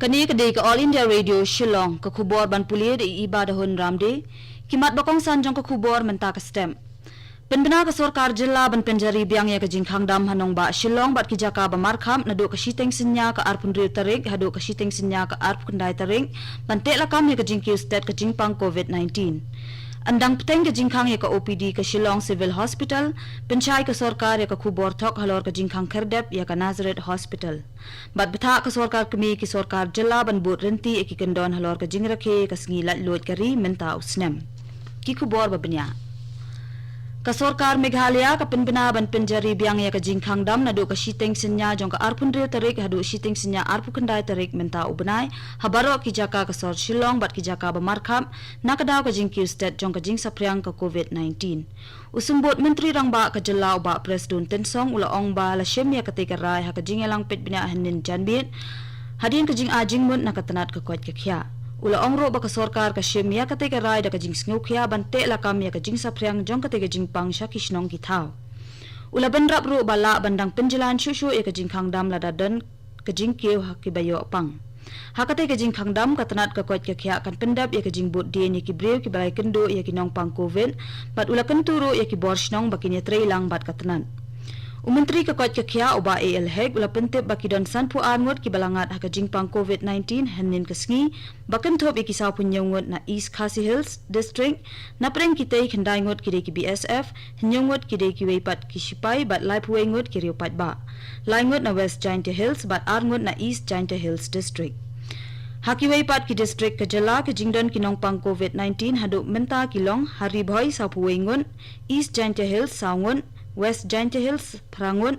Kani kedai ke All India Radio Shillong ke kubor ban pulia di ibadahun ramde kimat bakong sanjong ke kubor menta ke stem. Penbina ke sorkar jela ban penjari biang ya ke jingkang dam hanong ba Shillong bat kijaka ba markham nado ke shiteng sinya ke arpun riu tarik hado ke shiteng sinya ke arp kendai tarik ban tek lakam ya ke jingkiu state ke jingpang COVID-19. Andang peteng ke jingkang ya ke OPD ke Shillong Civil Hospital, pencai ke sorkar ya ke kubor tok halor ke jingkang kerdep ya ke Nazareth Hospital. Bat betak ke sorkar kemi ke sorkar jela ban but renti ya ke kendon halor ke jingrakhe ke sengilat load kari menta usnem. Ki kubor babenya. Ke sorkar Meghalaya ke penbina ban penjari biang ya ke jingkang dam nado ke shiteng senya jong ke arpun riu tarik hado shiteng senya arpu kendai tarik menta ubenai habaro ki jaka ke sor Shillong bat ki jaka ba markham nakadaw ke jingkiu state jong ke jing sapriang ke COVID-19. Usumbut menteri rangba ke jelau ba presiden tensong ula ong ba la shem ya ke tegarai ha ke jingelang pet bina hanin janbit hadin ke jing ajing mun nakatanat ke kwat ke kya. Ula ongro ba ke sorkar ke shem ya ketika rai da ke jing sngukhya bante la kam ya ke jing sapriang jong ketika jing pang syakishnong kitau. Ula benrap ru bala bandang penjelan shushu ya ke jing khangdam la dadan ke jing kieu hakibayo pang. Hakate ke jing khangdam katanat ke kwat ke khya kan pendap ya ke jing bot dia ni ki breu ki balai kendo ya ki nong pang covid bat ula kenturu ya ki borshnong bakinya treilang bat katanat. Umenteri ke kwat ke khya oba AL Heg ula pentip baki don sanpu anwat ki balangat haka jingpang COVID-19 hanin kesngi bakan top iki saw punyongot na East Khasi Hills District na preng kitay khandai ngot ki ki BSF hinyongot ki ki weipat ki sipai bat lai puwe ngot ki riopat ba lai ngot na West Giant Hills bat arngot na East Giant Hills District. Haki weipat ki district ke jela ke jingdon kinong pang COVID-19 hadu menta kilong hari boy saw puwe ngot East Giant Hills sawngot West Giant Hills Prangun,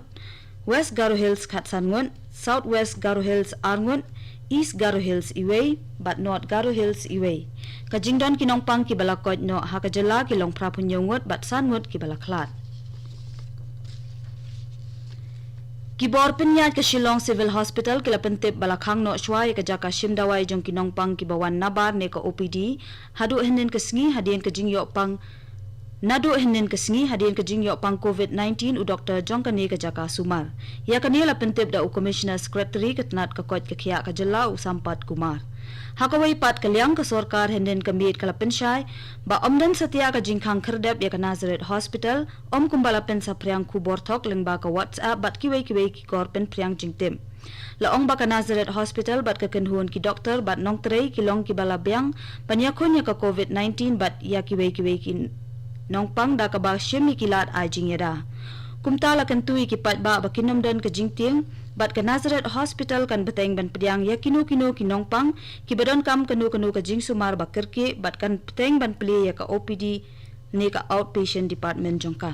West Garo Hills Katsangun, South West Garo Hills Arngun, East Garo Hills Iway, but North Garo Hills Iway. Kajingdon kinong pang ki balakot no hakajala kilong prapunyongot but sangot ki balaklat. Kibor penyat ke Shillong Civil Hospital kila pentip balakhang no shwai ke jaka shimdawai jong kinong pang ki bawan nabar ne ke OPD hadu henen ke sengi hadien ke jingyo pang Nado hinin kesengi hadirin ke jingyo pang COVID-19 u Dr. Jongkani ke jaka sumar. Ya kani la pentip da u Commissioner Secretary ketenat ke kot ke kia ke jela u sampat kumar. Hakawai pat kaliang ke sorkar hinin kemit kala pensyai ba omdan setia ke jingkang kerdep ya ke Nazareth Hospital om kumbala pen sa priang kubor tok leng ba ke WhatsApp bat kiwai ki kor pen priang jingtim. Laong ba ke Nazareth Hospital bat ke kenhuan ki doktor bat nong terei kilong ki bala biang panyakon ya ke COVID-19 bat ya kiwai ki nong pang da ka ba shemi kilat ai jingera kumta la kan tui ki pat ba bakinom dan ke jingting bat ke Nazareth Hospital kan beteng ban pediang ya kinu ki nong pang ki badon kam kanu ke jing sumar ba kerke bat kan beteng ban pli ya ka OPD ne ka outpatient department jongka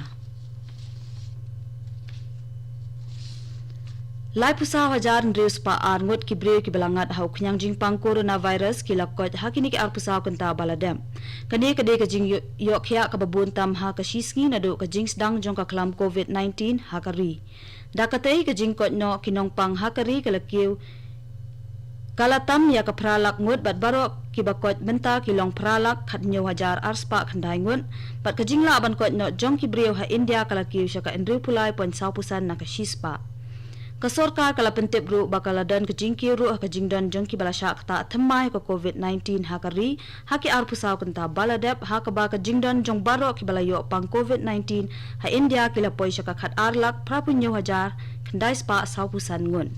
Lai pusa hajar nrius pa arngot ki breu ki balangat hau knyang jingpang coronavirus ki lakot hakini ki arpusa kanta baladam kani kade ka jing yok khya ka babun tam ha ka shisngi nado ka jing sedang jong ka klam COVID-19 hakari dakatei ka jing kot no kinong pang hakari ka lakiu kalatam ya ka pralak ngut bat baro ki bakot menta ki long pralak khat nyo hajar arspa khandai ngut bat ka jing la ban kot no jong ki breu ha India ka lakiu sha ka endru pulai pon saupusan na ka shispa Kasorkar kala pentip ru bakaladan ke jingki ru ke jingdan jongki balasya kata themai ke COVID-19 hakari haki arpusaw kenta baladep hakaba ke jingdan jong baro ki balayo pang COVID-19 ha India kila poi syaka khat arlak prapunyo hajar kendai spa saupusan ngun.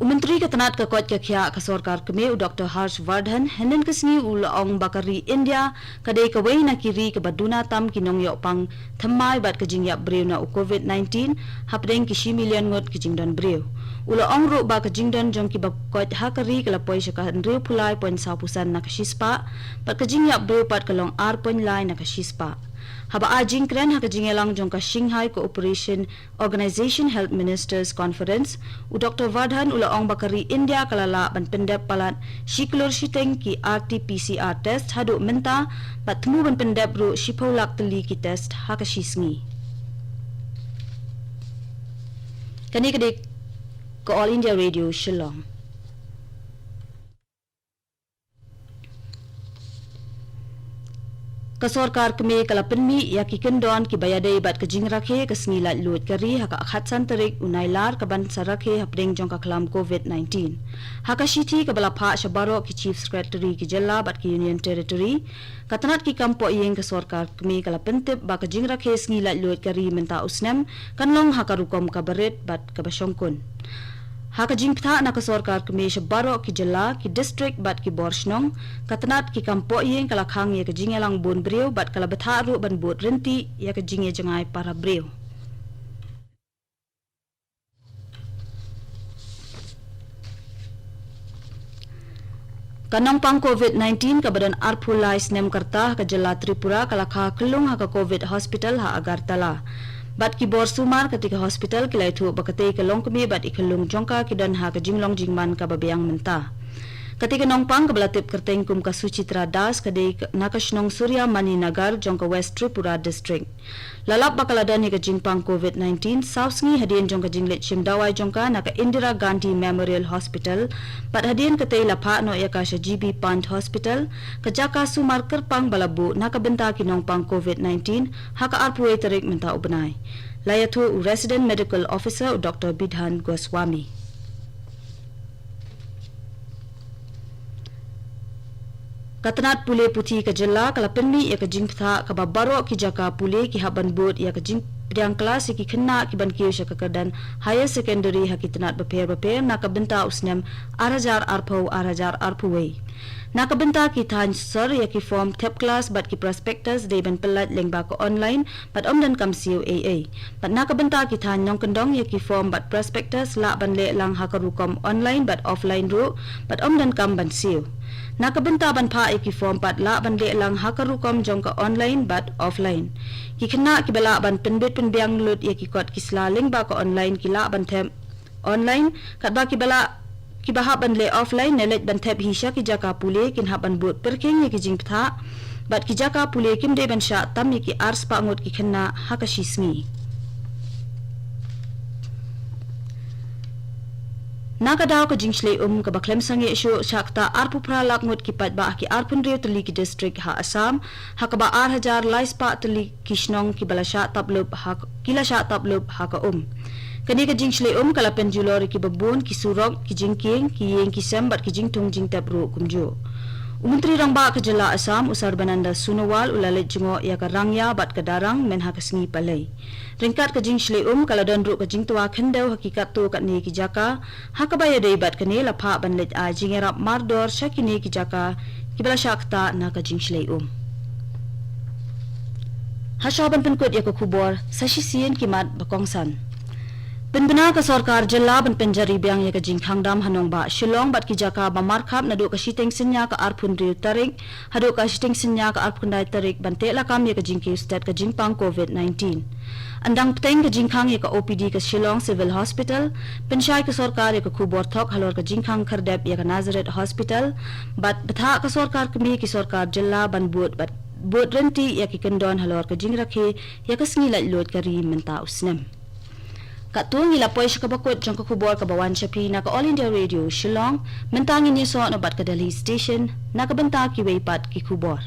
Menteri ketenat ke kot ke khya ke sorkar kemi u Dr. Harsh Vardhan henen kesni u laong bakari India kadai ke wei na kiri ke baduna tam kinong yok pang thamai bat ke jingya breu na u COVID-19 hapdeng ki shi million ngot ke jingdan breu u laong ru ba ke jingdan jong ki bakot hakari ke lapoi syaka ndreu pulai pon saupusan na ke shispa bat ke jingya breu pat ke long ar pon lai na ke shispa Haba ajing kren ha kajingelang jong ka Shanghai Cooperation Organization Health Ministers Conference u Dr. Vardhan ula ong bakari India kalala ban pendep palat shiklor shiteng ki RT-PCR test hadu menta bat temu ban pendep ru shipolak teli ki test ha ka shisngi kani kede ke All India Radio Shillong ka sorkar keme kala penmi ya ki kendon ki bayadei bat ka jing rakhe ka sngilat lut kari haka khatsan tarik unailar ka ban sarakhe hapdeng jong ka klam COVID-19 haka shiti ka bala pha shabaro ki chief secretary ki jella bat ki union territory katanat ki kampo yeng ka sorkar keme kala pentip ba ka jing rakhe sngilat lut kari menta usnem kanlong haka rukom ka baret bat ka basyongkun haka jingptha na ka sorkar keme shabaro ki jella ki district bat ki borshnong katanat ki kampo yeng kala khang ye ka jingelang bon breu bat kala betha ru ban bot renti ya ka jinge jangai para breu kanong pang COVID-19 ka badan arpulais nem karta ka jella Tripura kala kha kelung ha ka COVID hospital ha Agartala bat ki bor sumar ketika hospital kilai thu bakate ke long kemi bat ikelung jongka kidan ha ka jinglong jingman ka babayang menta ketika nongpang ka balatip kerteng kum ka Suchitra Das kadai nakashnong Surya Mani Nagar jongka West Tripura district lalap bakaladan hi ka jingpang COVID-19 sausngi hadien jongka jinglet shimdawai jongka naka Indira Gandhi Memorial Hospital bat hadien ketai lapha no ya ka GB Pant Hospital ka jaka sumar kerpang balabu naka benta ki nongpang COVID-19 haka arpuwe tarik menta ubenai layatu resident medical officer Dr. Bidhan Goswami katanat pule puti ka jella kala penmi ya ka jingptha ka babaro ki jaka pule ki haban bot ya ka jing pidang kelas ki khenna ki ban ki sha ka kadan higher secondary hakitanat baper na ka benta usnem arajar arpuwe na ka benta ki than sir ya ki form thep class bat ki prospectus de ban pelat lengba ko online bat omdan kam COAA bat na ka benta ki than nong kendong ya ki form bat prospectus la ban le lang hakarukom online bat offline ru bat omdan kam ban siu nakabenta ban pha ki form pat la ban le lang hakarukom jongka online but offline ki khna ki bala ban penbet penbiang lut ya ki kot ki slaling ba ko online ki la ban them online kat ba ki bala ki baha ban le offline nelet ban thep hisha ki jaka pule kin ha ban bot perking ya ki jingptha bat ki jaka pule kim de ban sha tam ya ki ars pa ngot ki khna hakashismi nakadaw ka jingshle ka baklem sange isyo shakta arpu pralak ngot ki patba ki arpun reu tuli ki district ha Assam hakaba 8000 laispa tuli kishnong ki balasha tablub ha kilasha tablub ha ka kani ka jingshle kala penjulor ki babun ki surok ki jingking ki yeng ki sembat ki jingtung jing tapru kumju Umentri rangba ka jela Assam usar bananda Sunowal ulalet jingo ya ka rangya bat ka darang men ha kasngi palai ringkat ka jingshle kala donru ka jingtua khendau hakikat tu kat ni ki jaka hakabaya dei bat kane lapha banlet a jingerap mardor shakini ki jaka kibala shakta na ka jingshle hashaban penkut ya ka khubor sashisien kimat bakongsan Penbena ka sorkar jella ban penjari biang ya ka jingkhang dam hanong ba Shillong bat ki jaka ba markhap na do ka shiteng sinya ka arpun riu tarik hado ka shiteng sinya ka arpun dai tarik ban te lakam ya ka jingki stat ka jingpang COVID-19 andang peteng ka jingkhang ya ka OPD ka Shillong Civil Hospital pensyai ka sorkar ya ka khubor thok halor ka jingkhang khardep ya ka Nazareth Hospital bat betha ka sorkar kemi ki sorkar jella ban bot renti ya ki kendon halor ka jingrakhe ya ka sngilat lot ka ri menta usnem Katung ila poy siya kabakot jang kakubor kabawan siya na ka All India Radio Shillong mentangin niya so na bat ka Delhi Station nakabanta ki waypat ki kubor.